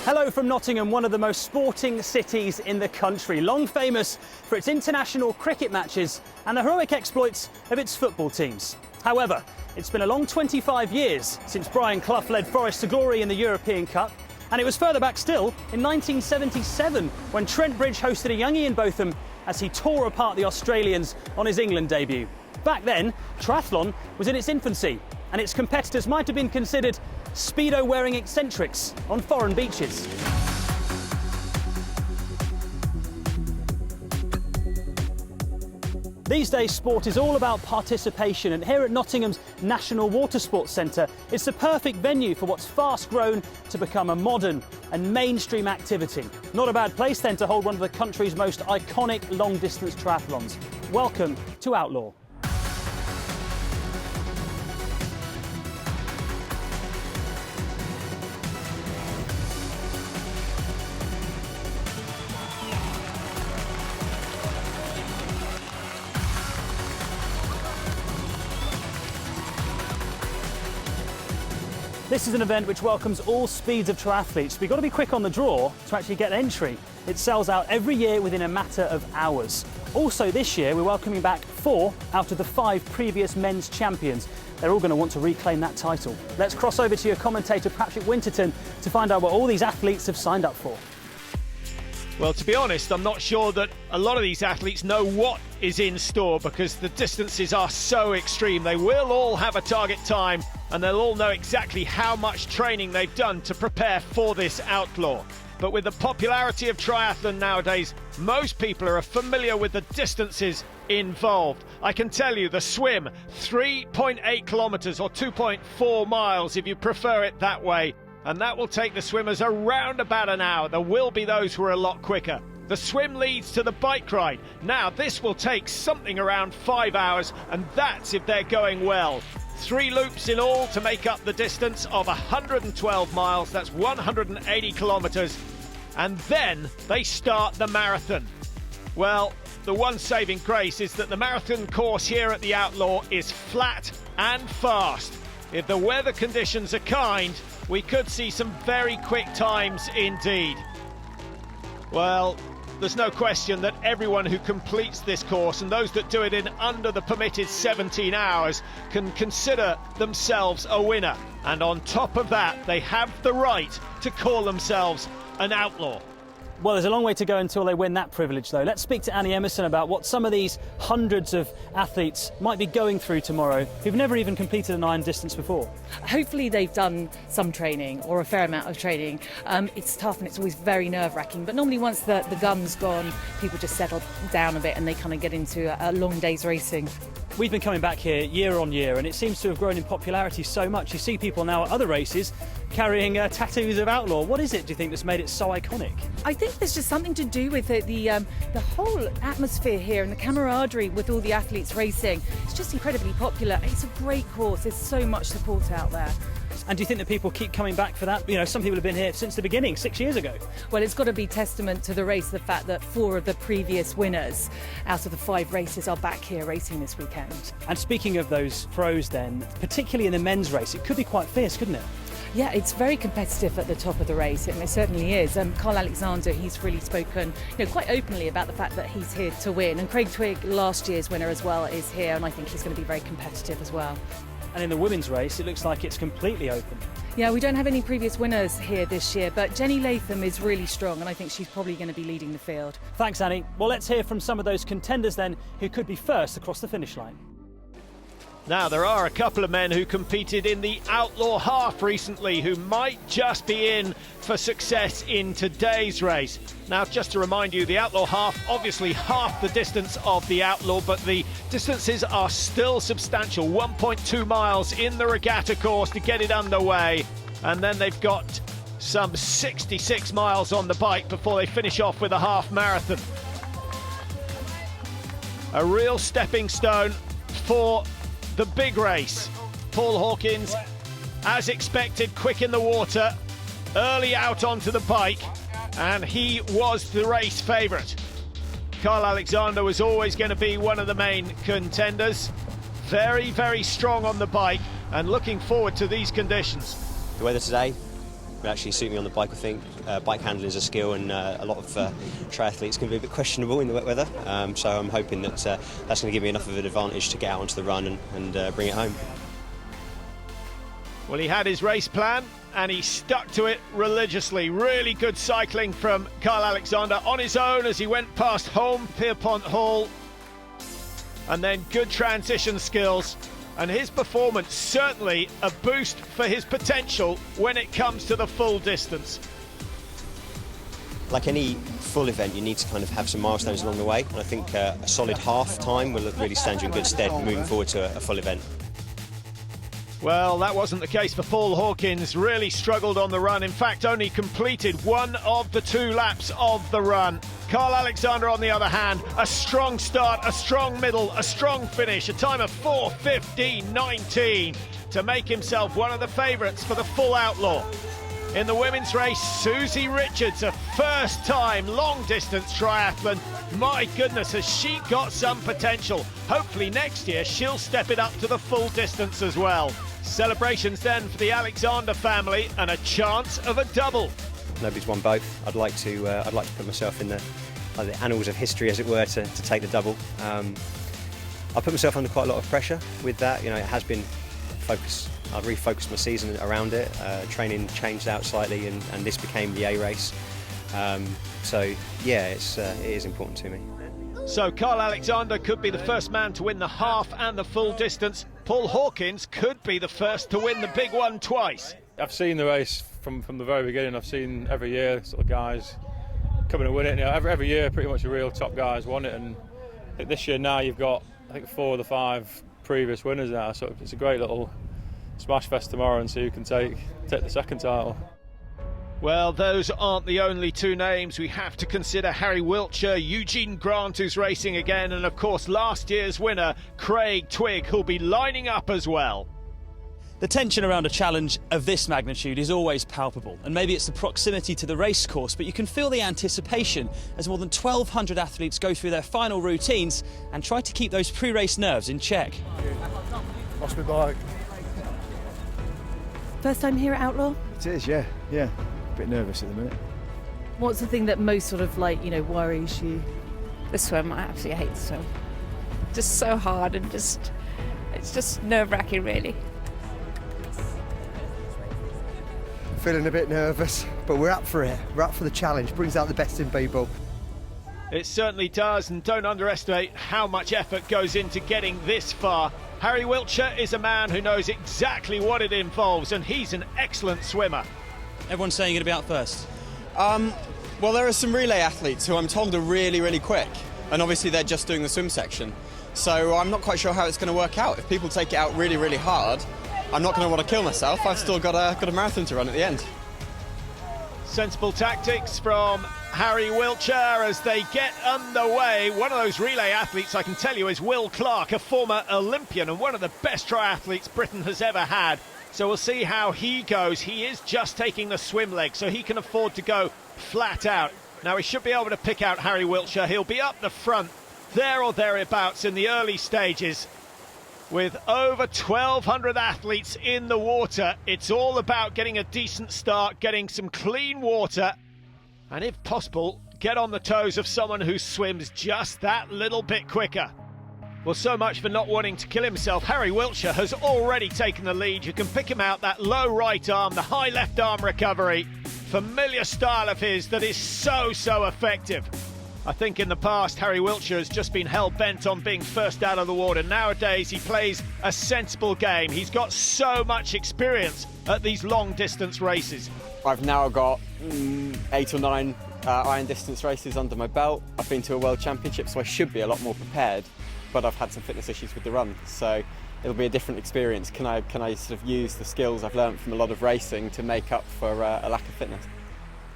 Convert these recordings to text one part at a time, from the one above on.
Hello from Nottingham, one of the most sporting cities in the country, long famous for its international cricket matches and the heroic exploits of its football teams. However, it's been a long 25 years since Brian Clough led Forest to glory in the European Cup, and it was further back still in 1977 when Trent Bridge hosted a young Ian Botham as he tore apart the Australians on his England debut. Back then, triathlon was in its infancy, and its competitors might have been considered Speedo-wearing eccentrics on foreign beaches. These days, sport is all about participation, and here at Nottingham's National Water Sports Centre, it's the perfect venue for what's fast grown to become a modern and mainstream activity. Not a bad place then to hold one of the country's most iconic long-distance triathlons. Welcome to Outlaw. This is an event which welcomes all speeds of triathletes. We've got to be quick on the draw to actually get entry. It sells out every year within a matter of hours. Also this year, we're welcoming back 4 out of the 5 previous men's champions. They're all going to want to reclaim that title. Let's cross over to your commentator, Patrick Winterton, to find out what all these athletes have signed up for. Well, to be honest, I'm not sure that a lot of these athletes know what is in store because the distances are so extreme. They will all have a target time and they'll all know exactly how much training they've done to prepare for this Outlaw. But with the popularity of triathlon nowadays, most people are familiar with the distances involved. I can tell you the swim, 3.8 kilometres or 2.4 miles if you prefer it that way. And that will take the swimmers around about an hour. There will be those who are a lot quicker. The swim leads to the bike ride. Now this will take something around 5 hours, and that's if they're going well. 3 loops in all to make up the distance of 112 miles, that's 180 kilometres. And then they start the marathon. Well, the one saving grace is that the marathon course here at the Outlaw is flat and fast. If the weather conditions are kind, we could see some very quick times indeed. Well, there's no question that everyone who completes this course and those that do it in under the permitted 17 hours can consider themselves a winner. And on top of that, they have the right to call themselves an outlaw. Well, there's a long way to go until they win that privilege, though. Let's speak to Annie Emerson about what some of these hundreds of athletes might be going through tomorrow who've never even completed an iron distance before. Hopefully they've done some training or a fair amount of training. It's tough and it's always very nerve-wracking, but normally once the gun's gone, people just settle down a bit and they kind of get into a long day's racing. We've been coming back here year on year, and it seems to have grown in popularity so much. You see people now at other races carrying tattoos of Outlaw. What is it, do you think, that's made it so iconic? I think there's just something to do with the whole atmosphere here and the camaraderie with all the athletes racing. It's just incredibly popular. It's a great course. There's so much support out there. And do you think that people keep coming back for that? You know, some people have been here since the beginning, 6 years ago. Well, it's got to be testament to the race, the fact that 4 of the previous winners out of the 5 races are back here racing this weekend. And speaking of those pros then, particularly in the men's race, it could be quite fierce, couldn't it? Yeah, it's very competitive at the top of the race, and it certainly is. Carl Alexander, he's really spoken quite openly about the fact that he's here to win. And Craig Twigg, last year's winner as well, is here, and I think he's going to be very competitive as well. And in the women's race, it looks like it's completely open. Yeah, we don't have any previous winners here this year, but Jenny Latham is really strong, and I think she's probably going to be leading the field. Thanks, Annie. Well, let's hear from some of those contenders then who could be first across the finish line. Now, there are a couple of men who competed in the Outlaw Half recently who might just be in for success in today's race. Now, just to remind you, the Outlaw Half, obviously half the distance of the Outlaw, but the distances are still substantial. 1.2 miles in the regatta course to get it underway. And then they've got some 66 miles on the bike before they finish off with a half marathon. A real stepping stone for the big race. Paul Hawkins, as expected, quick in the water, early out onto the bike, and he was the race favourite. Carl Alexander was always going to be one of the main contenders. Very, very strong on the bike and looking forward to these conditions. The weather today, would actually suit me on the bike. I think bike handling is a skill, and a lot of triathletes can be a bit questionable in the wet weather. So I'm hoping that that's going to give me enough of an advantage to get out onto the run and bring it home. Well, he had his race plan and he stuck to it religiously. Really good cycling from Kyle Alexander on his own as he went past home Pierpont Hall, and then good transition skills, and his performance certainly a boost for his potential when it comes to the full distance. Like any full event, you need to kind of have some milestones along the way, and I think a solid half time will really stand you in good stead moving forward to a full event. Well, that wasn't the case for Paul Hawkins. Really struggled on the run. In fact, only completed one of the 2 laps of the run. Kyle Alexander, on the other hand, a strong start, a strong middle, a strong finish, a time of 4:15.19 to make himself one of the favourites for the full Outlaw. In the women's race, Susie Richards, a first-time long-distance triathlon. My goodness, has she got some potential. Hopefully next year she'll step it up to the full distance as well. Celebrations then for the Alexander family and a chance of a double. Nobody's won both. I'd like to put myself in the annals of history, as it were, to take the double. I put myself under quite a lot of pressure with that. You know, it has been focus. I've refocused my season around it. Training changed out slightly, and this became the A race. So yeah, it is important to me. So Kyle Alexander could be the first man to win the half and the full distance. Paul Hawkins could be the first to win the big one twice. I've seen the race from the very beginning. I've seen every year sort of guys coming and win it. You know, every year pretty much the real top guys won it, and I think this year now you've got 4 of the 5 previous winners now. So it's a great little smash fest tomorrow and see who can take the second title. Well, those aren't the only 2 names. We have to consider Harry Wiltshire, Eugene Grant, who's racing again, and of course last year's winner, Craig Twigg, who'll be lining up as well. The tension around a challenge of this magnitude is always palpable, and maybe it's the proximity to the race course, but you can feel the anticipation as more than 1,200 athletes go through their final routines and try to keep those pre-race nerves in check. Lost my bike. First time here at Outlaw? It is, yeah. A bit nervous at the minute. What's the thing that most sort of worries you? The swim. I absolutely hate the swim. Just so hard and it's just nerve-wracking, really. Feeling a bit nervous, but we're up for it. We're up for the challenge. Brings out the best in people. It certainly does, and don't underestimate how much effort goes into getting this far. Harry Wiltshire is a man who knows exactly what it involves, and he's an excellent swimmer. Everyone's saying you're going to be out first. Well, there are some relay athletes who I'm told are really, really quick, and obviously they're just doing the swim section. So I'm not quite sure how it's going to work out. If people take it out really, really hard, I'm not going to want to kill myself. I've still got a marathon to run at the end. Sensible tactics from Harry Wiltshire as they get underway. One of those relay athletes, I can tell you, is Will Clark, a former Olympian and one of the best triathletes Britain has ever had. So we'll see how he goes. He is just taking the swim leg, so he can afford to go flat out. Now, we should be able to pick out Harry Wiltshire. He'll be up the front, there or thereabouts in the early stages. With over 1,200 athletes in the water, it's all about getting a decent start, getting some clean water, and if possible, get on the toes of someone who swims just that little bit quicker. Well, so much for not wanting to kill himself. Harry Wiltshire has already taken the lead. You can pick him out, that low right arm, the high left arm recovery. Familiar style of his that is so effective. I think in the past, Harry Wiltshire has just been hell-bent on being first out of the water. Nowadays, he plays a sensible game. He's got so much experience at these long-distance races. I've now got 8 or 9 iron distance races under my belt. I've been to a world championship, so I should be a lot more prepared, but I've had some fitness issues with the run, so it'll be a different experience. Can I sort of use the skills I've learned from a lot of racing to make up for a lack of fitness?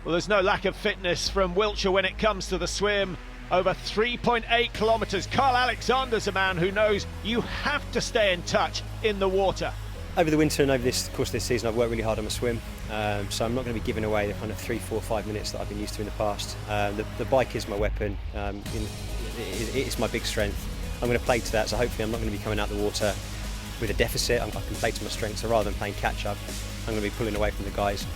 Well, there's no lack of fitness from Wiltshire when it comes to the swim. Over 3.8 kilometres. Kyle Alexander's a man who knows you have to stay in touch in the water. Over the winter and over this course of this season, I've worked really hard on my swim, so I'm not going to be giving away the kind of 3, 4, 5 minutes that I've been used to in the past. The bike is my weapon. It's my big strength. I'm going to play to that, so hopefully I'm not going to be coming out the water with a deficit. I can play to my strengths, so rather than playing catch-up, I'm going to be pulling away from the guys.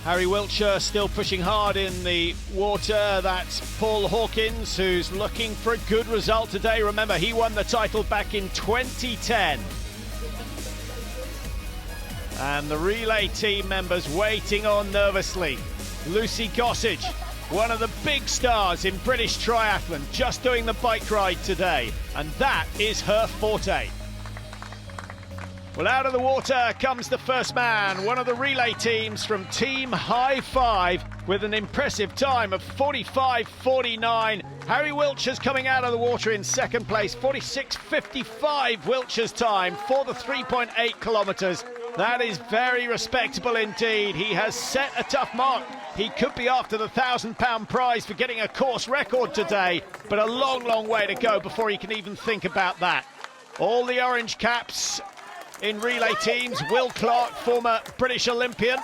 Harry Wiltshire still pushing hard in the water. That's Paul Hawkins, who's looking for a good result today. Remember, he won the title back in 2010. And the relay team members waiting on nervously. Lucy Gossage, one of the big stars in British triathlon, just doing the bike ride today. And that is her forte. Well, out of the water comes the first man, one of the relay teams from Team High Five, with an impressive time of 45.49. Harry Wiltshire's coming out of the water in second place, 46.55 Wiltshire's time for the 3.8 kilometres. That is very respectable indeed. He has set a tough mark. He could be after the £1,000 prize for getting a course record today, but a long, long way to go before he can even think about that. All the orange caps in relay teams. Will Clark, former British Olympian.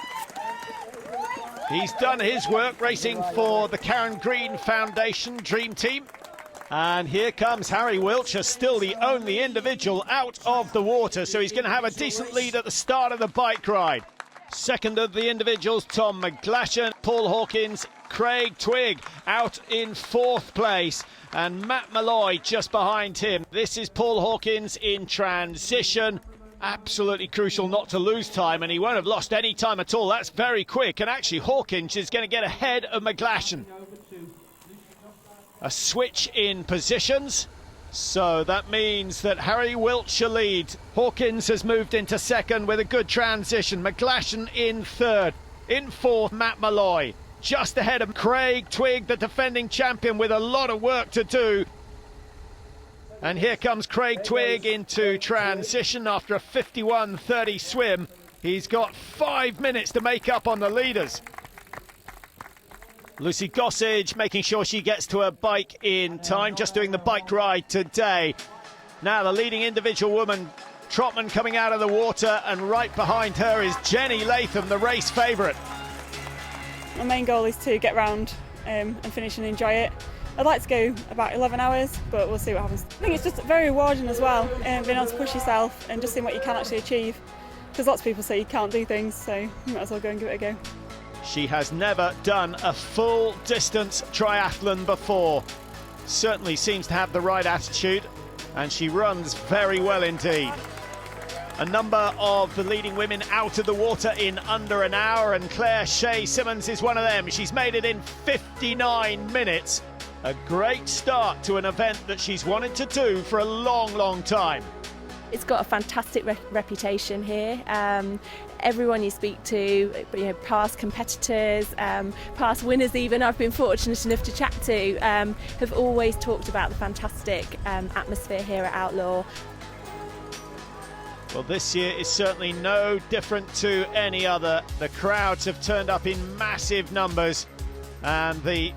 He's done his work racing for the Karen Green Foundation Dream Team. And here comes Harry Wiltshire, still the only individual out of the water, so he's going to have a decent lead at the start of the bike ride. Second of the individuals, Tom McGlashan, Paul Hawkins, Craig Twigg out in fourth place, and Matt Malloy just behind him. This is Paul Hawkins in transition. Absolutely crucial not to lose time, and he won't have lost any time at all. That's very quick, and actually Hawkins is going to get ahead of McGlashan. A switch in positions, so that means that Harry Wiltshire leads. Hawkins has moved into second with a good transition. McGlashan in third. In fourth, Matt Malloy. Just ahead of Craig Twigg, the defending champion, with a lot of work to do. And here comes Craig Twigg into transition after a 51.30 swim. He's got 5 minutes to make up on the leaders. Lucy Gossage making sure she gets to her bike in time, just doing the bike ride today. Now the leading individual woman, Trotman, coming out of the water, and right behind her is Jenny Latham, the race favourite. My main goal is to get round and finish and enjoy it. I'd like to go about 11 hours, but we'll see what happens. I think it's just very rewarding as well, being able to push yourself and just seeing what you can actually achieve. Because lots of people say you can't do things, so you might as well go and give it a go. She has never done a full distance triathlon before. Certainly seems to have the right attitude, and she runs very well indeed. A number of the leading women out of the water in under an hour, and Claire Shea Simmons is one of them. She's made it in 59 minutes. A great start to an event that she's wanted to do for a long, long time. It's got a fantastic reputation here. Everyone you speak to, past competitors, past winners even, I've been fortunate enough to chat to, have always talked about the fantastic atmosphere here at Outlaw. Well, this year is certainly no different to any other. The crowds have turned up in massive numbers, and the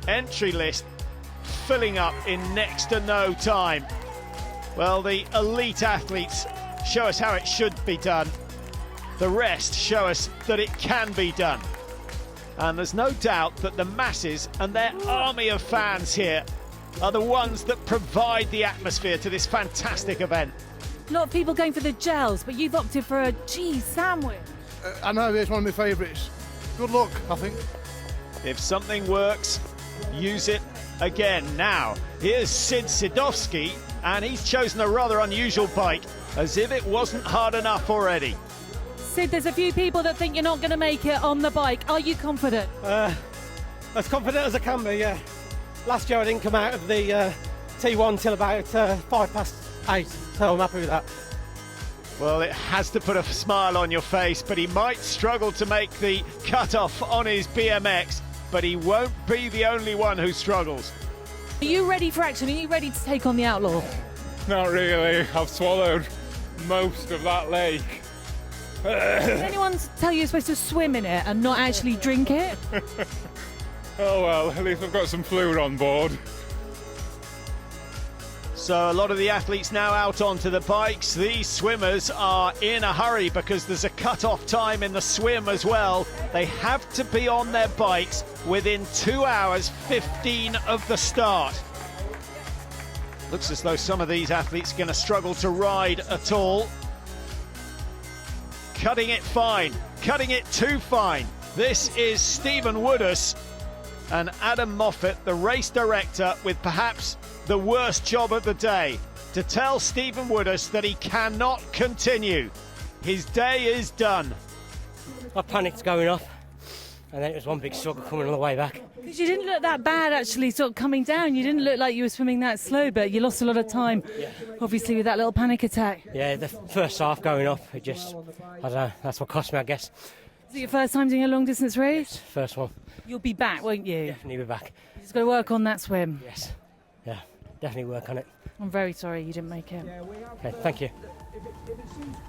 entry list filling up in next to no time. Well, the elite athletes show us how it should be done. The rest show us that it can be done. And there's no doubt that the masses and their army of fans here are the ones that provide the atmosphere to this fantastic event. A lot of people going for the gels, but you've opted for a cheese sandwich. I know, it's one of my favourites. Good luck, I think. If something works, use it again. Now, here's Sid Sidowski, and he's chosen a rather unusual bike, as if it wasn't hard enough already. Sid, there's a few people that think you're not going to make it on the bike. Are you confident? As confident as I can be, yeah. Last year I didn't come out of the T1 till about 8:05, so I'm happy with that. Well, it has to put a smile on your face, but he might struggle to make the cut-off on his BMX, but he won't be the only one who struggles. Are you ready for action? Are you ready to take on the Outlaw? Not really. I've swallowed most of that lake. Did anyone tell you you're supposed to swim in it and not actually drink it? Oh well, at least I've got some fluid on board. So a lot of the athletes now out onto the bikes. These swimmers are in a hurry because there's a cut-off time in the swim as well. They have to be on their bikes within 2 hours 15 of the start. Looks as though some of these athletes are going to struggle to ride at all. Cutting it fine, cutting it too fine. This is Stephen Woodus and Adam Moffat, the race director, with perhaps the worst job of the day, to tell Stephen Woodus that he cannot continue. His day is done. I panicked going off, and then it was one big struggle coming all the way back. Because you didn't look that bad, actually, sort of coming down. You didn't look like you were swimming that slow, but you lost a lot of time, obviously, with that little panic attack. Yeah, the first half going off, it just, I don't know, that's what cost me, I guess. Is it your first time doing a long-distance race? Yes, first one. You'll be back, won't you? Definitely be back. You just got to work on that swim. Yes, yeah, definitely work on it. I'm very sorry you didn't make it. Okay, thank you.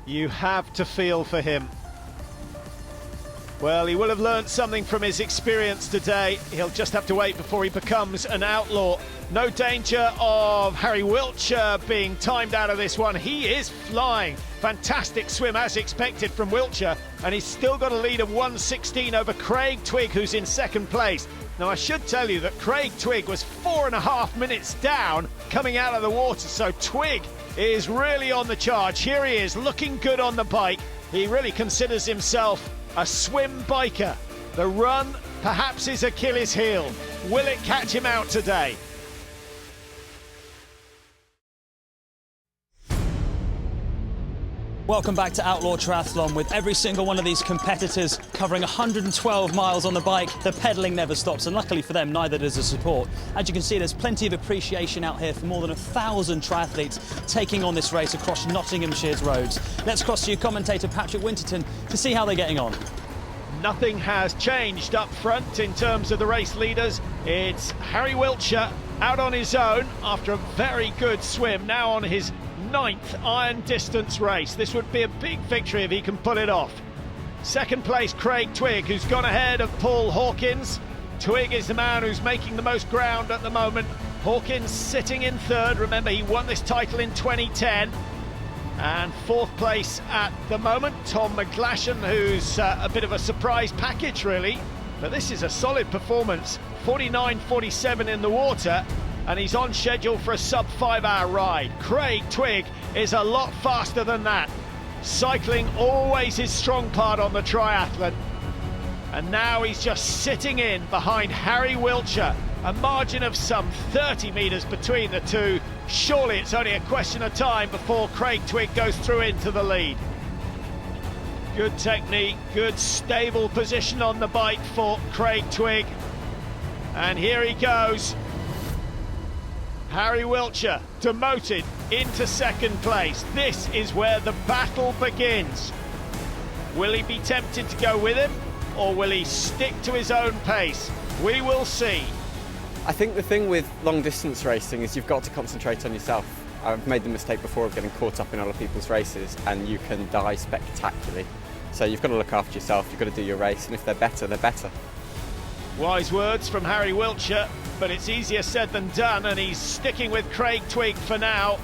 You have to feel for him. Well, he will have learned something from his experience today. He'll just have to wait before he becomes an outlaw. No danger of Harry Wiltshire being timed out of this one. He is flying. Fantastic swim as expected from Wiltshire, and he's still got a lead of 1:16 over Craig Twigg, who's in second place. Now, I should tell you that Craig Twigg was 4.5 minutes down coming out of the water, so Twigg is really on the charge. Here he is, looking good on the bike. He really considers himself a swim biker. The run, perhaps his Achilles heel. Will it catch him out today? Welcome back to Outlaw Triathlon. With every single one of these competitors covering 112 miles on the bike, the pedalling never stops, and luckily for them, neither does the support. As you can see, there's plenty of appreciation out here for more than 1,000 triathletes taking on this race across Nottinghamshire's roads. Let's cross to your commentator Patrick Winterton to see how they're getting on. Nothing has changed up front in terms of the race leaders. It's Harry Wiltshire out on his own after a very good swim, now on his 9th iron distance race. This would be a big victory if he can pull it off. Second place, Craig Twigg, who's gone ahead of Paul Hawkins. Twigg is the man who's making the most ground at the moment. Hawkins sitting in third. Remember, he won this title in 2010. And fourth place at the moment, Tom McGlashan, who's a bit of a surprise package, really. But this is a solid performance. 49.47 in the water, and he's on schedule for a sub-5 hour ride. Craig Twigg is a lot faster than that. Cycling always his strong part on the triathlon. And now he's just sitting in behind Harry Wiltshire. A margin of some 30 metres between the two. Surely it's only a question of time before Craig Twigg goes through into the lead. Good technique, good stable position on the bike for Craig Twigg. And here he goes. Harry Wiltshire demoted into second place. This is where the battle begins. Will he be tempted to go with him, or will he stick to his own pace? We will see. I think the thing with long distance racing is you've got to concentrate on yourself. I've made the mistake before of getting caught up in other people's races, and you can die spectacularly. So you've got to look after yourself, you've got to do your race, and if they're better, they're better. Wise words from Harry Wiltshire, but it's easier said than done, and he's sticking with Craig Twigg for now.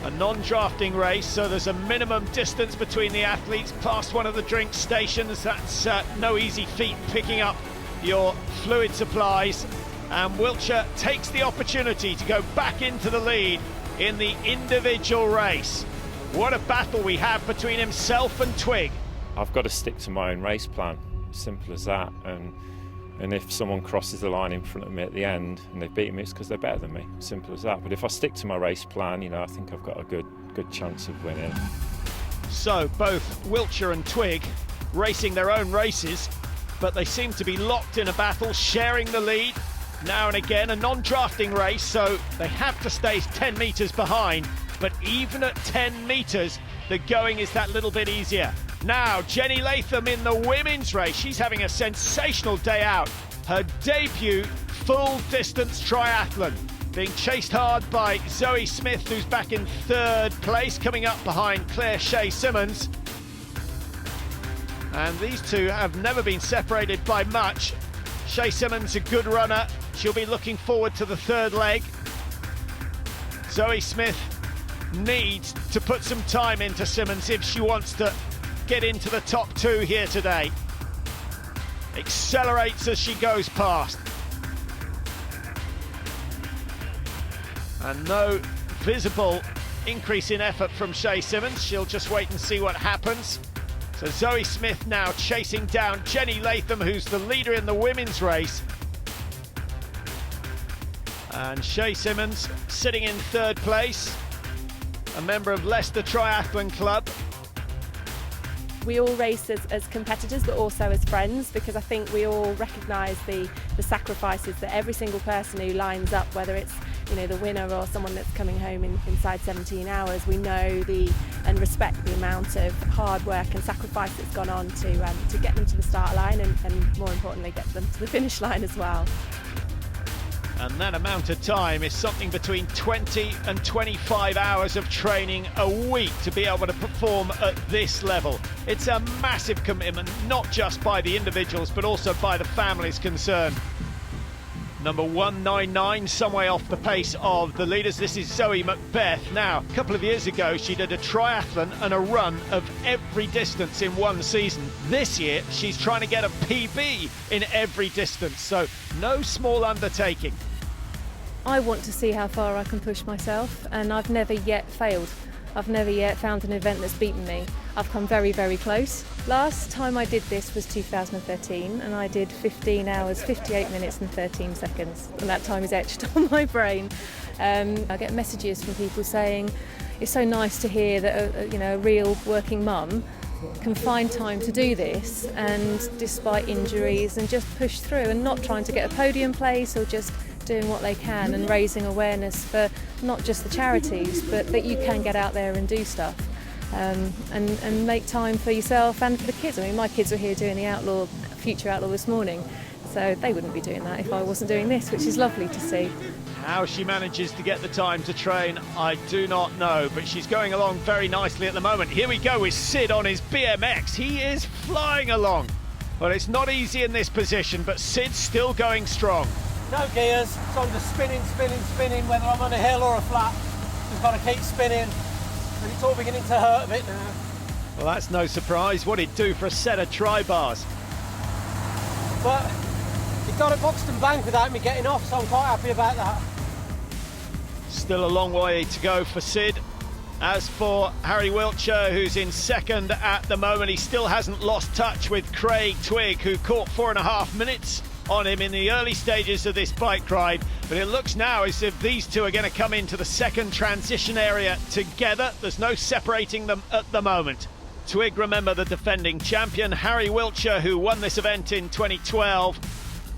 A non-drafting race, so there's a minimum distance between the athletes past one of the drink stations. That's no easy feat, picking up your fluid supplies. And Wiltshire takes the opportunity to go back into the lead in the individual race. What a battle we have between himself and Twigg. I've got to stick to my own race plan, simple as that. And if someone crosses the line in front of me at the end and they've beaten me, it's because they're better than me, simple as that. But if I stick to my race plan, you know, I think I've got a good chance of winning. So both Wiltshire and Twigg racing their own races, but they seem to be locked in a battle, sharing the lead. Now and again, a non-drafting race, so they have to stay 10 metres behind. But even at 10 metres, the going is that little bit easier. Now, Jenny Latham in the women's race. She's having a sensational day out. Her debut full-distance triathlon. Being chased hard by Zoe Smith, who's back in third place, coming up behind Claire Shea Simmons. And these two have never been separated by much. Shea Simmons, a good runner. She'll be looking forward to the third leg. Zoe Smith needs to put some time into Simmons if she wants to get into the top two here today. Accelerates as she goes past. And no visible increase in effort from Shea Simmons. She'll just wait and see what happens. So Zoe Smith now chasing down Jenny Latham, who's the leader in the women's race. And Shay Simmons sitting in third place, a member of Leicester Triathlon Club. We all race as competitors but also as friends, because I think we all recognise the sacrifices that every single person who lines up, whether it's the winner or someone that's coming home inside 17 hours, we know and respect the amount of hard work and sacrifice that's gone on to get them to the start line and more importantly get them to the finish line as well. And that amount of time is something between 20 and 25 hours of training a week to be able to perform at this level. It's a massive commitment, not just by the individuals, but also by the families concerned. Number 199, some way off the pace of the leaders. This is Zoe Macbeth. Now, a couple of years ago, she did a triathlon and a run of every distance in one season. This year, she's trying to get a PB in every distance, so no small undertaking. I want to see how far I can push myself, and I've never yet failed. I've never yet found an event that's beaten me. I've come very, very close. Last time I did this was 2013, and I did 15 hours, 58 minutes and 13 seconds, and that time is etched on my brain. I get messages from people saying it's so nice to hear that a real working mum can find time to do this, and despite injuries, and just push through and not trying to get a podium place or just doing what they can and raising awareness for not just the charities, but that you can get out there and do stuff and make time for yourself and for the kids. I mean, my kids were here doing the Future Outlaw this morning, so they wouldn't be doing that if I wasn't doing this, which is lovely to see. How she manages to get the time to train, I do not know, but she's going along very nicely at the moment. Here we go with Sid on his BMX. He is flying along. Well, it's not easy in this position, but Sid's still going strong. No gears, so I'm just spinning, whether I'm on a hill or a flat. Just got to keep spinning, and it's all beginning to hurt a bit now. Well, that's no surprise. What it'd do for a set of tri-bars. But it got at Buxton Bank without me getting off, so I'm quite happy about that. Still a long way to go for Sid. As for Harry Wiltshire, who's in second at the moment, he still hasn't lost touch with Craig Twigg, who caught 4.5 minutes on him in the early stages of this bike ride, but it looks now as if these two are going to come into the second transition area together. There's no separating them at the moment. Twigg, remember, the defending champion. Harry Wiltshire, who won this event in 2012.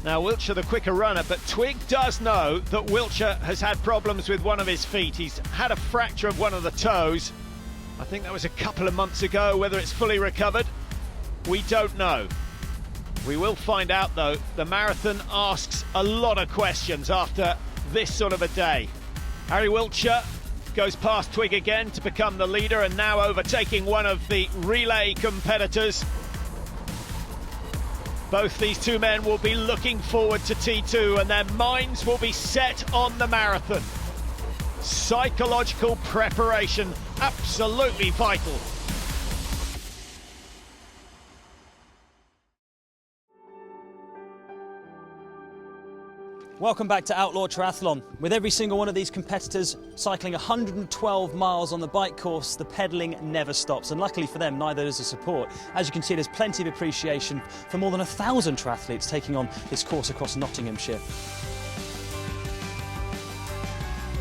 Now, Wiltshire the quicker runner, but Twigg does know that Wiltshire has had problems with one of his feet. He's had a fracture of one of the toes. I think that was a couple of months ago. Whether it's fully recovered, we don't know. We will find out, though. The marathon asks a lot of questions after this sort of a day. Harry Wiltshire goes past Twigg again to become the leader, and now overtaking one of the relay competitors. Both these two men will be looking forward to T2, and their minds will be set on the marathon. Psychological preparation, absolutely vital. Welcome back to Outlaw Triathlon. With every single one of these competitors cycling 112 miles on the bike course, the pedalling never stops. And luckily for them, neither does the support. As you can see, there's plenty of appreciation for more than 1,000 triathletes taking on this course across Nottinghamshire.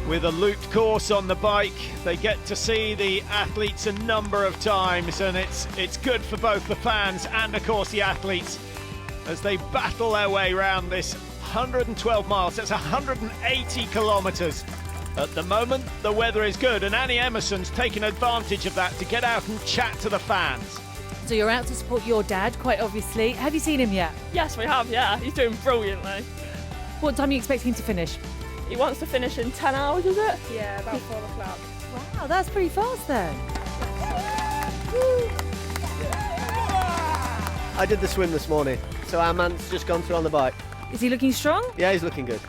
With a looped course on the bike, they get to see the athletes a number of times, and it's good for both the fans and, of course, the athletes as they battle their way around this 112 miles. That's 180 kilometres. At the moment, the weather is good, and Annie Emerson's taken advantage of that to get out and chat to the fans. So you're out to support your dad, quite obviously. Have you seen him yet? Yes, we have, yeah. He's doing brilliantly. What time are you expecting him to finish? He wants to finish in 10 hours, is it? Yeah, about 4 o'clock. Wow, that's pretty fast then. I did the swim this morning, so our man's just gone through on the bike. Is he looking strong? Yeah, he's looking good.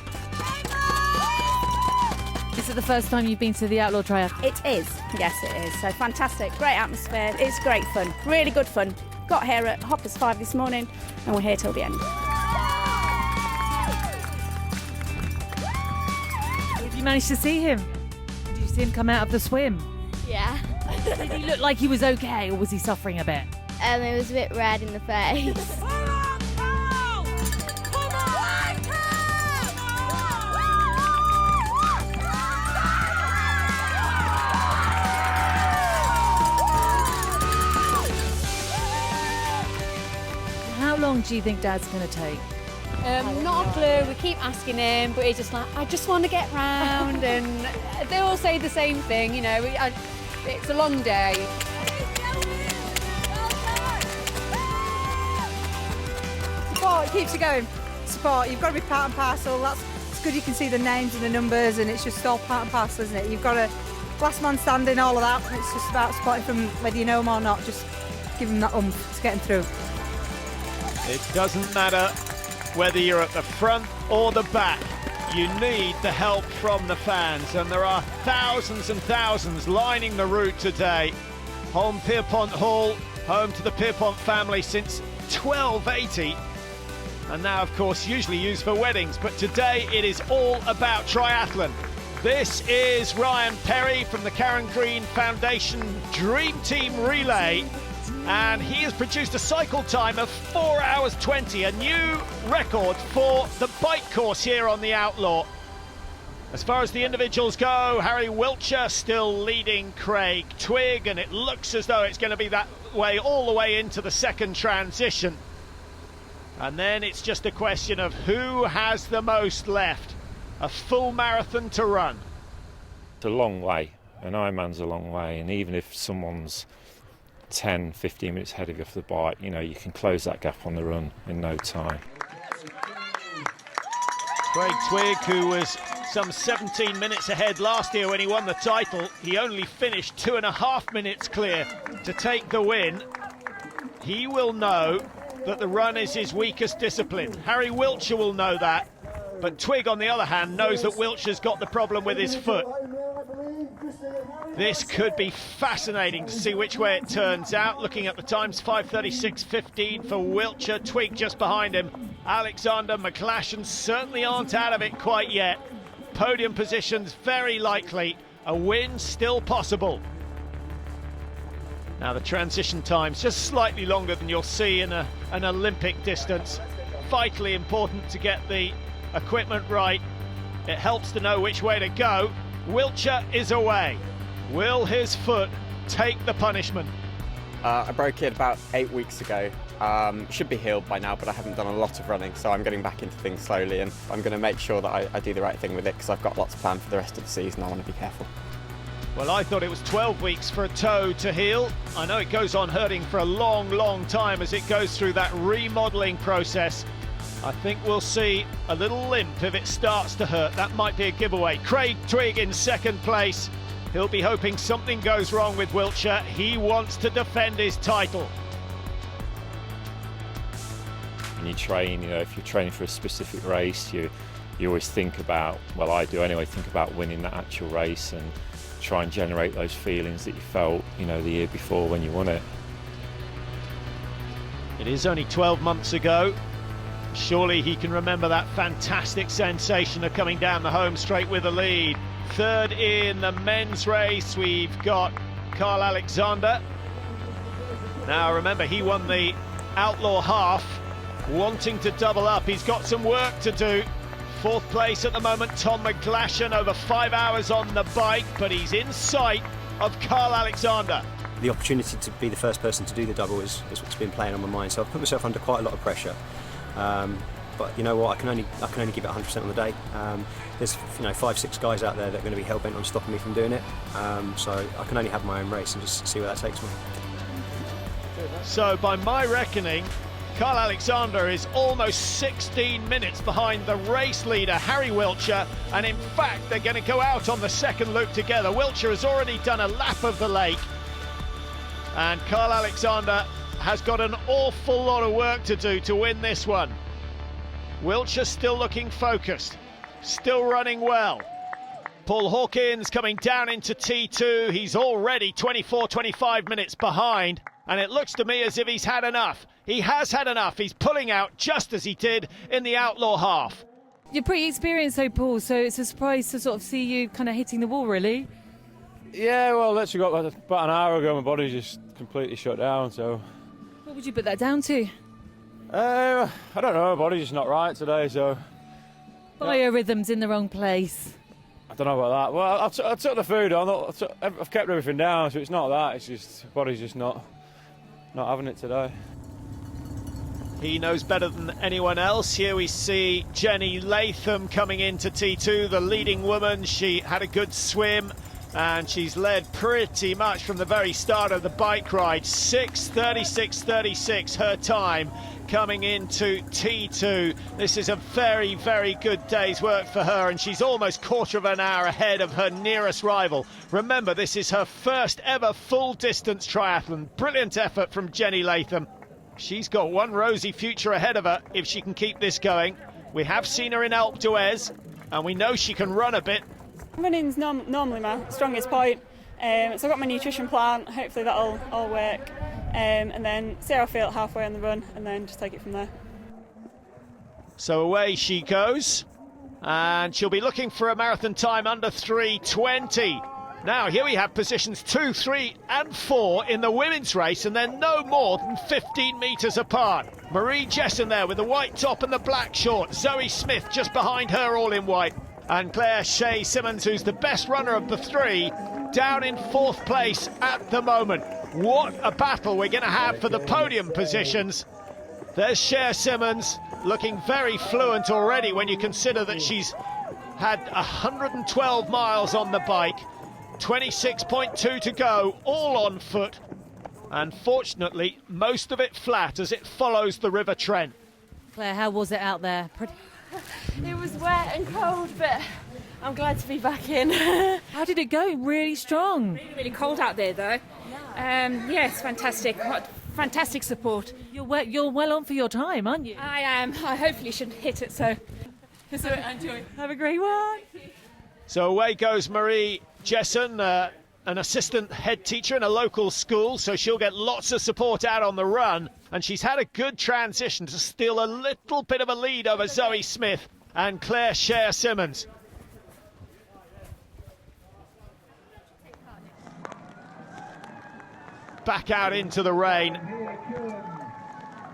Is it the first time you've been to the Outlaw Triathlon? It is, yes it is. So fantastic, great atmosphere, it's great fun, really good fun. Got here at 5:30 this morning and we're here till the end. Did you manage to see him? Did you see him come out of the swim? Yeah. Did he look like he was okay, or was he suffering a bit? It was a bit red in the face. How long do you think Dad's going to take? Not a clue. We keep asking him, but he's just like, I just want to get round. And they all say the same thing, you know. It's a long day. Support, it keeps you going. Support, you've got to be part and parcel. It's good you can see the names and the numbers, and it's just all part and parcel, isn't it? You've got a last man standing, all of that. It's just about supporting from whether you know them or not. Just give them that oomph to get them through. It doesn't matter whether you're at the front or the back. You need the help from the fans, and there are thousands and thousands lining the route today. Home Pierpont Hall, home to the Pierpont family since 1280, and now of course usually used for weddings, but today it is all about triathlon. This is Ryan Perry from the Karen Green Foundation Dream Team Relay, and he has produced a cycle time of 4 hours 20, a new record for the bike course here on the Outlaw. As far as the individuals go, Harry Wiltshire still leading Craig Twigg, and it looks as though it's going to be that way all the way into the second transition. And then it's just a question of who has the most left. A full marathon to run. It's a long way, an Ironman's a long way, and even if someone's 10, 15 minutes ahead of you off the bike, you know, you can close that gap on the run in no time. Craig Twigg, who was some 17 minutes ahead last year when he won the title, he only finished 2.5 minutes clear to take the win. He will know that the run is his weakest discipline. Harry Wiltshire will know that, but Twigg, on the other hand, knows that Wiltshire's got the problem with his foot. This could be fascinating to see which way it turns out. Looking at the times, 5:36.15 for Wiltshire, Twigg just behind him. Alexander, McClashen certainly aren't out of it quite yet. Podium positions very likely, a win still possible. Now the transition time's just slightly longer than you'll see in an Olympic distance. Vitally important to get the equipment right. It helps to know which way to go. Wiltshire is away. Will his foot take the punishment? I broke it about 8 weeks ago. Should be healed by now, but I haven't done a lot of running, so I'm getting back into things slowly, and I'm going to make sure that I do the right thing with it, because I've got lots planned for the rest of the season. I want to be careful. Well, I thought it was 12 weeks for a toe to heal. I know it goes on hurting for a long, long time as it goes through that remodelling process. I think we'll see a little limp if it starts to hurt. That might be a giveaway. Craig Twigg in second place. He'll be hoping something goes wrong with Wiltshire. He wants to defend his title. When you train, you know, if you're training for a specific race, you always think about, well, I do anyway, think about winning that actual race and try and generate those feelings that you felt, you know, the year before when you won it. It is only 12 months ago. Surely he can remember that fantastic sensation of coming down the home straight with the lead. Third in the men's race, we've got Carl Alexander. Now remember, he won the Outlaw half, wanting to double up. He's got some work to do. Fourth place at the moment, Tom McClashen, over 5 hours on the bike, but he's in sight of Carl Alexander. The opportunity to be the first person to do the double is what's been playing on my mind, so I've put myself under quite a lot of pressure. But you know what, I can only give it 100% on the day. There's 5-6 guys out there that are going to be hell-bent on stopping me from doing it, so I can only have my own race and just see where that takes me. So by my reckoning, Carl Alexander is almost 16 minutes behind the race leader, Harry Wiltshire, and in fact they're going to go out on the second loop together. Wiltshire has already done a lap of the lake, and Carl Alexander has got an awful lot of work to do to win this one. Wiltshire still looking focused, still running well. Paul Hawkins coming down into T2. He's already 25 minutes behind, and it looks to me as if he's had enough. He has had enough. He's pulling out just as he did in the Outlaw half. You're pretty experienced though, Paul, so it's a surprise to sort of see you kind of hitting the wall, really. Yeah, well, literally got about an hour ago, my body just completely shut down, so What would you put that down to? I don't know, my body's just not right today, so... Biorhythms in the wrong place. I don't know about that. Well, I took the food on, I've kept everything down, so it's not that, it's just, body's just not having it today. He knows better than anyone else. Here we see Jenny Latham coming into T2, the leading woman. She had a good swim and she's led pretty much from the very start of the bike ride. 6:36.36 her time coming into T2. This is a very, very good day's work for her, and she's almost quarter of an hour ahead of her nearest rival. Remember, this is her first ever full distance triathlon. Brilliant effort from Jenny Latham. She's got one rosy future ahead of her if she can keep this going. We have seen her in Alpe d'Huez, and we know she can run a bit. Running's normally my strongest point, so I've got my nutrition plan. Hopefully that'll all work, and then see how I feel halfway on the run, and then just take it from there. So away she goes, and she'll be looking for a marathon time under 3:20. Now, here we have positions 2, 3 and 4 in the women's race, and they're no more than 15 metres apart. Marie Jesson there with the white top and the black short. Zoe Smith just behind her, all in white. And Claire Shea Simmons, who's the best runner of the three, down in 4th place at the moment. What a battle we're going to have for the podium positions. There's Shea Simmons, looking very fluent already when you consider that she's had 112 miles on the bike. 26.2 to go, all on foot, and fortunately most of it flat as it follows the River Trent. Claire, how was it out there? It was wet and cold, but I'm glad to be back in. How did it go? Really strong. Really cold out there, though. Yes, fantastic. What fantastic support. You're well on for your time, aren't you? I am. I hopefully should hit it, so enjoy. Have a great one. So away goes Marie Jesson, an assistant head teacher in a local school, so she'll get lots of support out on the run, and she's had a good transition to steal a little bit of a lead over Zoe Smith and Claire Shea Simmons. Back out into the rain.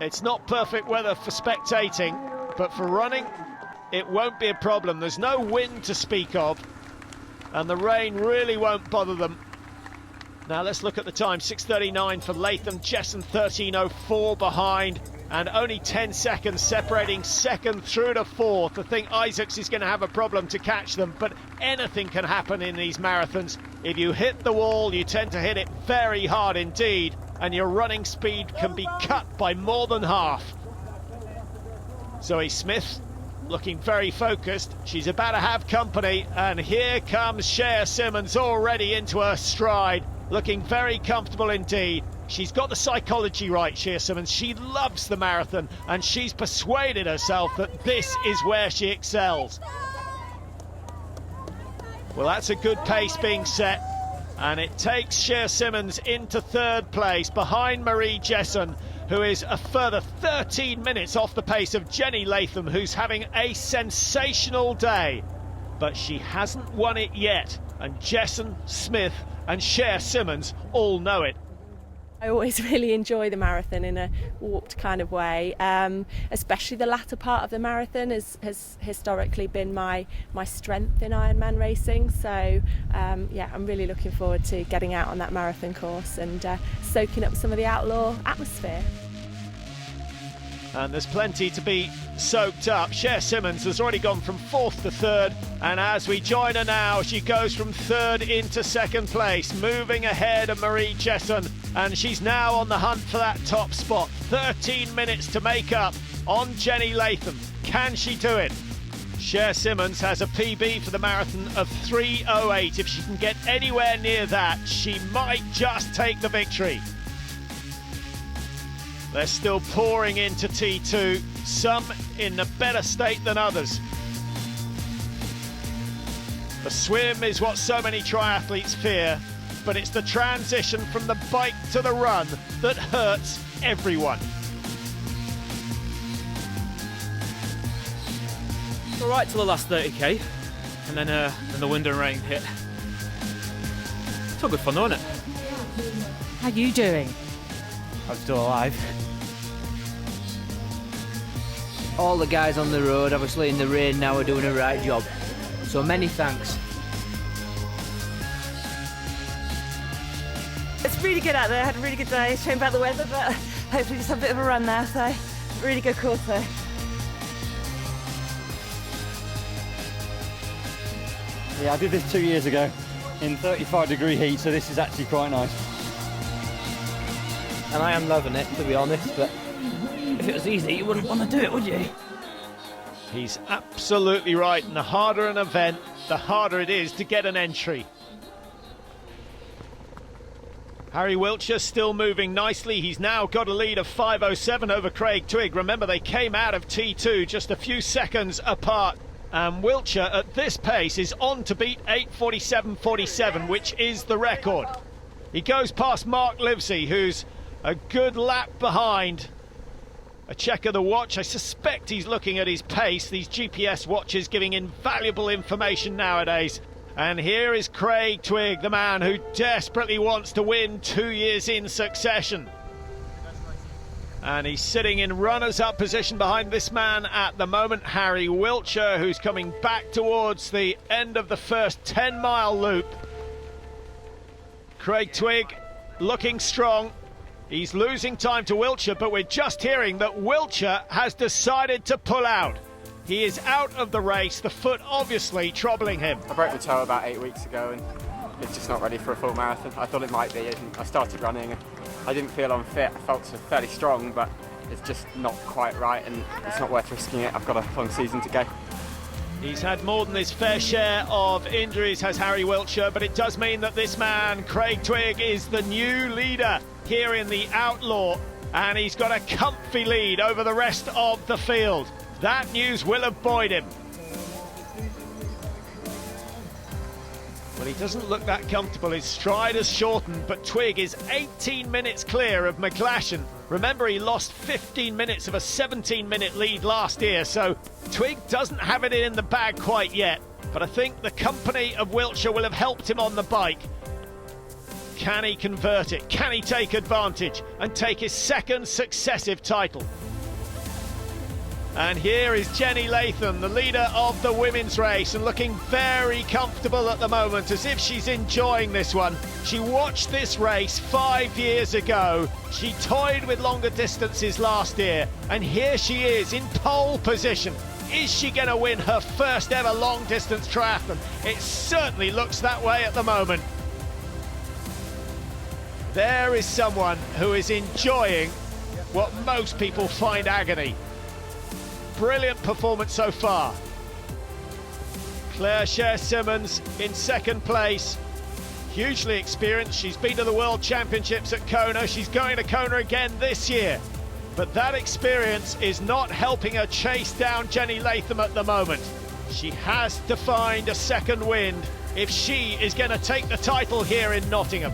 It's not perfect weather for spectating, but for running it won't be a problem. There's no wind to speak of, and the rain really won't bother them. Now let's look at the time. 6:39 for Latham, Jesson 13:04 behind, and only 10 seconds separating second through to fourth. I think Isaacs is going to have a problem to catch them, but anything can happen in these marathons. If you hit the wall, you tend to hit it very hard indeed, and your running speed can be cut by more than half. Zoe Smith looking very focused. She's about to have company, and here comes Shea Simmons already into her stride, looking very comfortable indeed. She's got the psychology right, Shea Simmons. She loves the marathon, and she's persuaded herself that this is where she excels. Well, that's a good pace being set, and it takes Shea Simmons into 3rd place behind Marie Jesson, who is a further 13 minutes off the pace of Jenny Latham, who's having a sensational day. But she hasn't won it yet, and Jesson, Smith and Shea Simmons all know it. I always really enjoy the marathon in a warped kind of way, especially the latter part of the marathon has historically been my strength in Ironman racing. So yeah, I'm really looking forward to getting out on that marathon course and soaking up some of the Outlaw atmosphere. And there's plenty to be soaked up. Shea Simmons has already gone from 4th to 3rd, and as we join her now, she goes from 3rd into 2nd place, moving ahead of Marie Jesson, and she's now on the hunt for that top spot. 13 minutes to make up on Jenny Latham. Can she do it? Shea Simmons has a PB for the marathon of 3:08. If she can get anywhere near that, she might just take the victory. They're still pouring into T2, some in a better state than others. The swim is what so many triathletes fear, but it's the transition from the bike to the run that hurts everyone. It's all right till the last 30k, and then the wind and rain hit. It's all good fun though, isn't it? How you doing? I'm still alive. All the guys on the road, obviously in the rain now, are doing a right job. So many thanks. It's really good out there. I had a really good day. Shame about the weather, but hopefully just have a bit of a run now. So really good course there. Yeah, I did this 2 years ago in 35-degree heat, so this is actually quite nice. And I am loving it, to be honest, but if it was easy, you wouldn't want to do it, would you? He's absolutely right, and the harder an event, the harder it is to get an entry. Harry Wiltshire still moving nicely. He's now got a lead of 5:07 over Craig Twigg. Remember, they came out of T2 just a few seconds apart. And Wiltshire at this pace is on to beat 8:47.47, which is the record. He goes past Mark Livesey, who's a good lap behind. A check of the watch. I suspect he's looking at his pace. These GPS watches giving invaluable information nowadays. And here is Craig Twigg, the man who desperately wants to win 2 years in succession. And he's sitting in runners-up position behind this man at the moment, Harry Wiltshire, who's coming back towards the end of the first 10-mile loop. Craig Twigg looking strong. He's losing time to Wiltshire, but we're just hearing that Wiltshire has decided to pull out. He is out of the race, the foot obviously troubling him. I broke my toe about 8 weeks ago and it's just not ready for a full marathon. I thought it might be, and I started running. I didn't feel unfit. I felt fairly strong, but it's just not quite right, and it's not worth risking it. I've got a long season to go. He's had more than his fair share of injuries, has Harry Wiltshire, but it does mean that this man, Craig Twigg, is the new leader here in the Outlaw, and he's got a comfy lead over the rest of the field. That news will have buoyed him. Well, he doesn't look that comfortable. His stride has shortened, but Twigg is 18 minutes clear of McGlashan. Remember, he lost 15 minutes of a 17-minute lead last year, so Twigg doesn't have it in the bag quite yet. But I think the company of Wiltshire will have helped him on the bike. Can he convert it? Can he take advantage and take his second successive title? And here is Jenny Latham, the leader of the women's race, and looking very comfortable at the moment, as if she's enjoying this one. She watched this race 5 years ago. She toyed with longer distances last year, and here she is in pole position. Is she going to win her first ever long distance triathlon? It certainly looks that way at the moment. There is someone who is enjoying what most people find agony. Brilliant performance so far. Claire Sher-Simmons in second place. Hugely experienced. She's been to the World Championships at Kona. She's going to Kona again this year. But that experience is not helping her chase down Jenny Latham at the moment. She has to find a second wind if she is going to take the title here in Nottingham.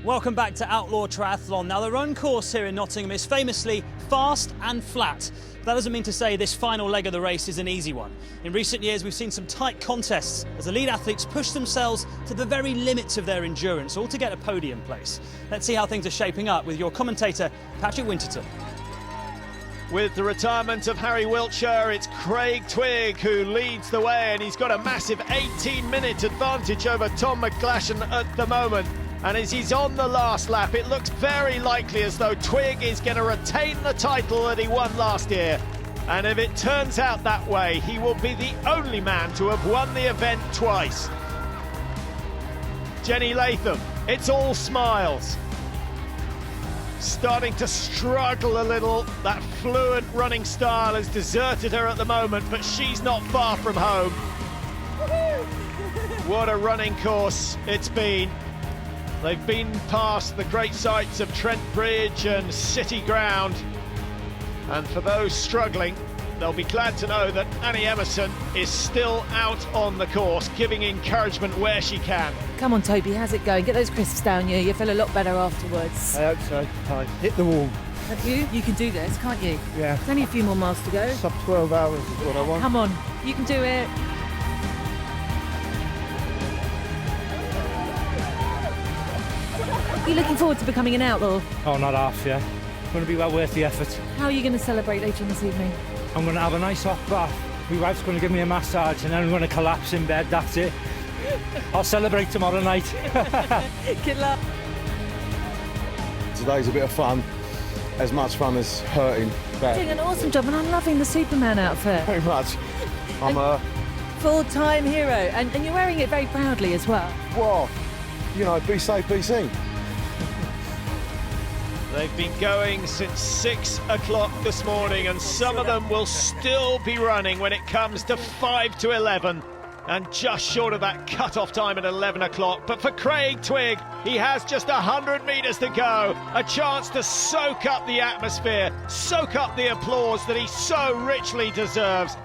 Welcome back to Outlaw Triathlon. Now, the run course here in Nottingham is famously fast and flat. That doesn't mean to say this final leg of the race is an easy one. In recent years, we've seen some tight contests as the lead athletes push themselves to the very limits of their endurance, all to get a podium place. Let's see how things are shaping up with your commentator, Patrick Winterton. With the retirement of Harry Wiltshire, it's Craig Twigg who leads the way, and he's got a massive 18-minute advantage over Tom McGlashan at the moment. And as he's on the last lap, it looks very likely as though Twigg is going to retain the title that he won last year. And if it turns out that way, he will be the only man to have won the event twice. Jenny Latham, it's all smiles. Starting to struggle a little. That fluent running style has deserted her at the moment, but she's not far from home. What a running course it's been. They've been past the great sights of Trent Bridge and City Ground. And for those struggling, they'll be glad to know that Annie Emerson is still out on the course, giving encouragement where she can. Come on, Toby, how's it going? Get those crisps down you. You'll feel a lot better afterwards. I hope so. I hit the wall. Have you? You can do this, can't you? Yeah. There's only a few more miles to go. Sub 12 hours is what I want. Come on, you can do it. Are you looking forward to becoming an outlaw? Oh, not half, yeah. Going to be well worth the effort. How are you going to celebrate later on this evening? I'm going to have a nice hot bath. My wife's going to give me a massage and then I'm going to collapse in bed, that's it. I'll celebrate tomorrow night. Good luck. Today's a bit of fun, as much fun as hurting. You're doing an awesome job and I'm loving the Superman outfit. Very much. I'm a full-time hero and you're wearing it very proudly as well. Well, you know, be safe, be seen. They've been going since 6 o'clock this morning and some of them will still be running when it comes to 5 to 11 and just short of that cut-off time at 11 o'clock. But for Craig Twigg, he has just 100 metres to go, a chance to soak up the atmosphere, soak up the applause that he so richly deserves.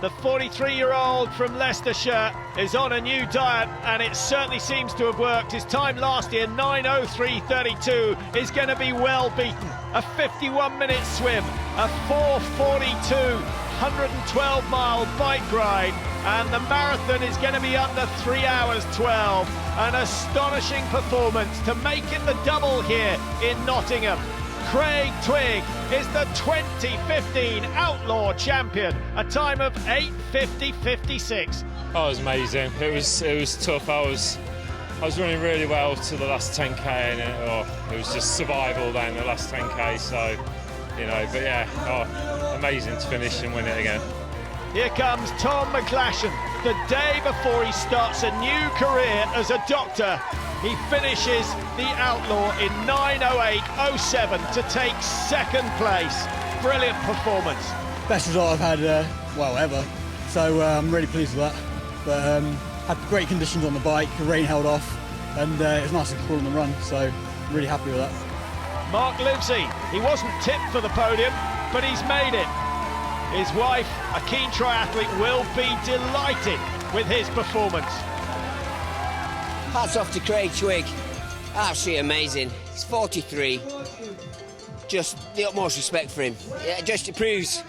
The 43-year-old from Leicestershire is on a new diet and it certainly seems to have worked. His time last year, 9:03.32, is going to be well beaten. A 51-minute swim, a 4:42, 112-mile bike ride, and the marathon is going to be under 3 hours 12. An astonishing performance to make it the double here in Nottingham. Craig Twigg is the 2015 Outlaw Champion, a time of 8:50.56. Oh, it was amazing. It was tough. I was running really well to the last 10k, and it was just survival then the last 10k. So, you know, but yeah, amazing to finish and win it again. Here comes Tom McClashen, the day before he starts a new career as a doctor. He finishes the Outlaw in 9:08.07 to take second place. Brilliant performance. Best result I've had, well, ever. So I'm really pleased with that. But had great conditions on the bike, the rain held off, and it was nice and cool on the run. So I'm really happy with that. Mark Livesey, he wasn't tipped for the podium, but he's made it. His wife, a keen triathlete, will be delighted with his performance. Hats off to Craig Twigg, absolutely amazing. He's 43, just the utmost respect for him. Yeah, just it proves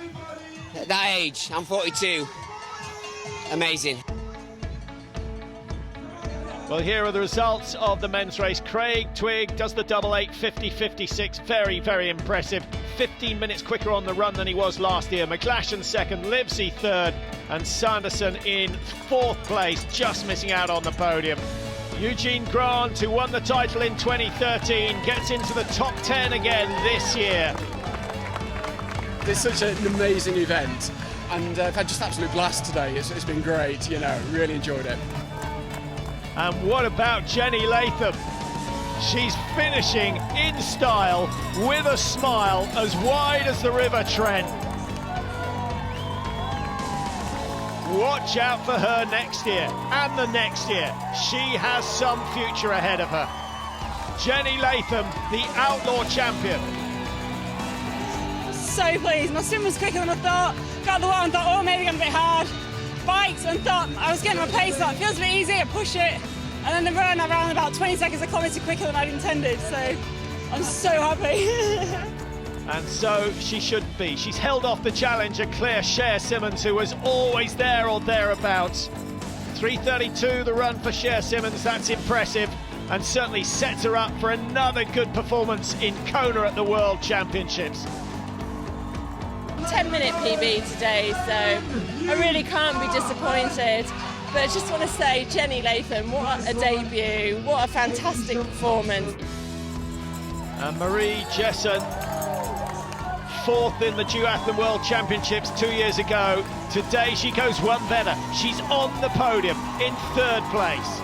at that age, I'm 42, amazing. Well, here are the results of the men's race. Craig Twigg does the double 8:50.56, very, very impressive. 15 minutes quicker on the run than he was last year. McClashen second, Livesey third, and Sanderson in fourth place, just missing out on the podium. Eugene Grant, who won the title in 2013, gets into the top 10 again this year. It's such an amazing event, and I've had just absolute blast today. It's been great, you know, really enjoyed it. And what about Jenny Latham? She's finishing in style with a smile as wide as the River Trent. Watch out for her next year and the next year. She has some future ahead of her. Jenny Latham, the Outlaw Champion. So pleased. My swim was quicker than I thought. Got the water and thought, oh, maybe I'm a bit hard. Bikes and thought I was getting my pace up. Feels a bit easy, I push it. And then the run, I ran about 20 seconds a kilometre quicker than I'd intended. So I'm so happy. And so she should be. She's held off the challenger Claire Cher Simmons, who was always there or thereabouts. 3:32 the run for Cher Simmons, that's impressive, and certainly sets her up for another good performance in Kona at the World Championships. 10-minute PB today, so I really can't be disappointed. But I just want to say, Jenny Latham, what a debut, what a fantastic performance. And Marie Jessen, fourth in the Duathlon World Championships 2 years ago. Today she goes one better. She's on the podium in third place.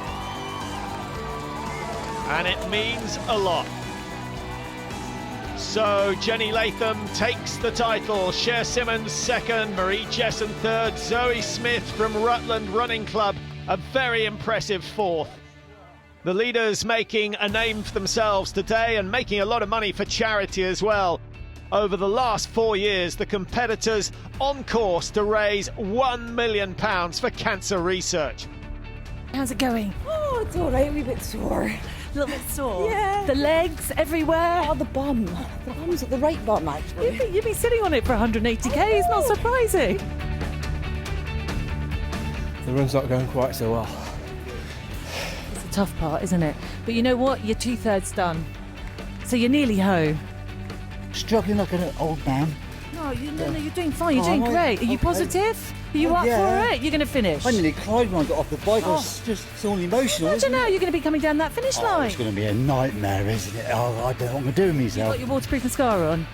And it means a lot. So Jenny Latham takes the title, Cher Simmons second, Marie Jessen third, Zoe Smith from Rutland Running Club, a very impressive fourth. The leaders making a name for themselves today and making a lot of money for charity as well. Over the last 4 years, the competitors on course to raise £1 million for cancer research. How's it going? Oh, it's all right, a wee bit sore. A little bit sore? Yeah. The legs everywhere? Oh, the bum. The bum's at the right bum, actually. You've been sitting on it for 180k, it's not surprising. The run's not going quite so well. Is tough part, isn't it? But you know what? You're 2/3 done. So you're nearly home. Struggling like an old man. No, you're doing fine. You're doing great. Are you positive? Are you up for it? You're going to finish. I nearly cried when I got off the bike. I was just so emotional. I don't know. You're going to be coming down that finish line. It's going to be a nightmare, isn't it? Oh, I don't know what I'm going to do with myself. You've got your waterproof mascara on?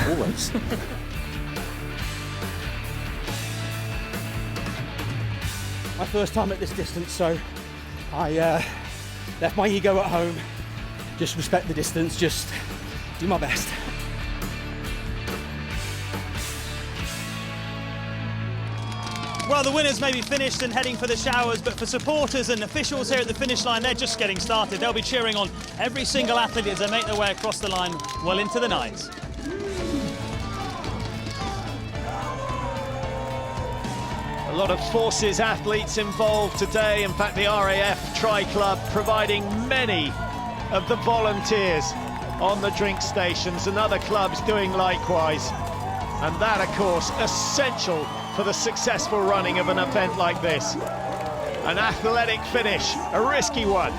Always. My first time at this distance, so I left my ego at home. Just respect the distance, just do my best. Well, the winners may be finished and heading for the showers, but for supporters and officials here at the finish line, they're just getting started. They'll be cheering on every single athlete as they make their way across the line well into the night. A lot of forces athletes involved today. In fact, the RAF Tri Club providing many of the volunteers on the drink stations, and other clubs doing likewise. And that, of course, essential for the successful running of an event like this. An athletic finish, a risky one.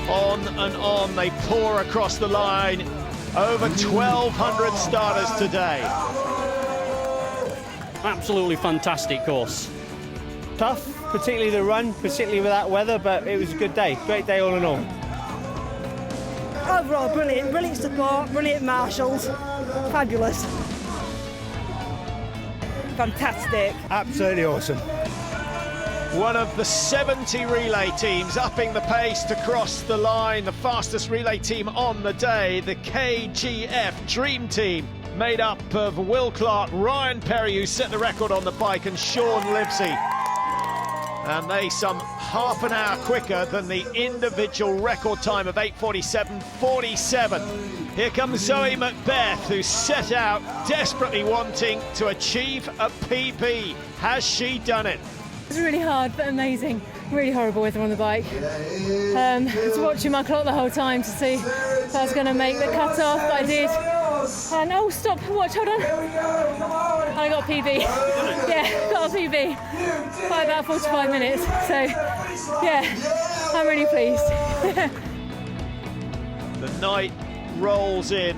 On and on they pour across the line. Over 1,200 starters today. Absolutely fantastic course. Tough, particularly the run, particularly with that weather, but it was a good day. Great day all in all. Overall, brilliant. Brilliant support, brilliant marshals. Fabulous. Fantastic. Absolutely awesome. One of the 70 relay teams upping the pace to cross the line. The fastest relay team on the day, the KGF Dream Team, made up of Will Clark, Ryan Perry, who set the record on the bike, and Sean Livesey. And they some half an hour quicker than the individual record time of 8:47.47. Here comes Zoe Macbeth, who set out desperately wanting to achieve a PB. Has she done it? It was really hard, but amazing. Really horrible weather on the bike. I was watching my clock the whole time to see if I was going to make the cut-off, but I did. And oh, stop, watch, hold on. I got a PB. Yeah, got a PB by about 45 minutes. So, yeah, I'm really pleased. The night rolls in,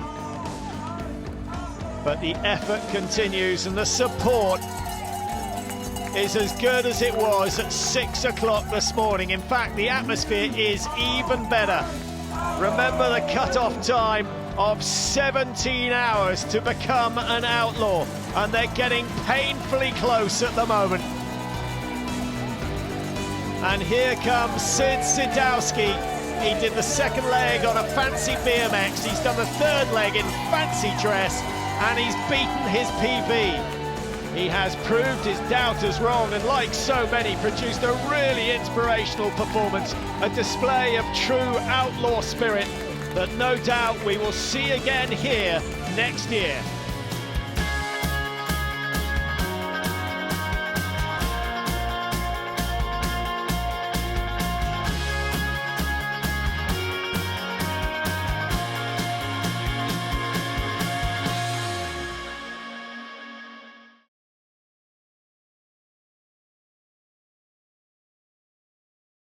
but the effort continues and the support is as good as it was at 6 o'clock this morning. In fact, the atmosphere is even better. Remember the cut-off time of 17 hours to become an outlaw, and they're getting painfully close at the moment. And here comes Sid Sidowski. He did the second leg on a fancy BMX. He's done the third leg in fancy dress, and he's beaten his PB. He has proved his doubters wrong, and like so many, produced a really inspirational performance, a display of true outlaw spirit that no doubt we will see again here next year.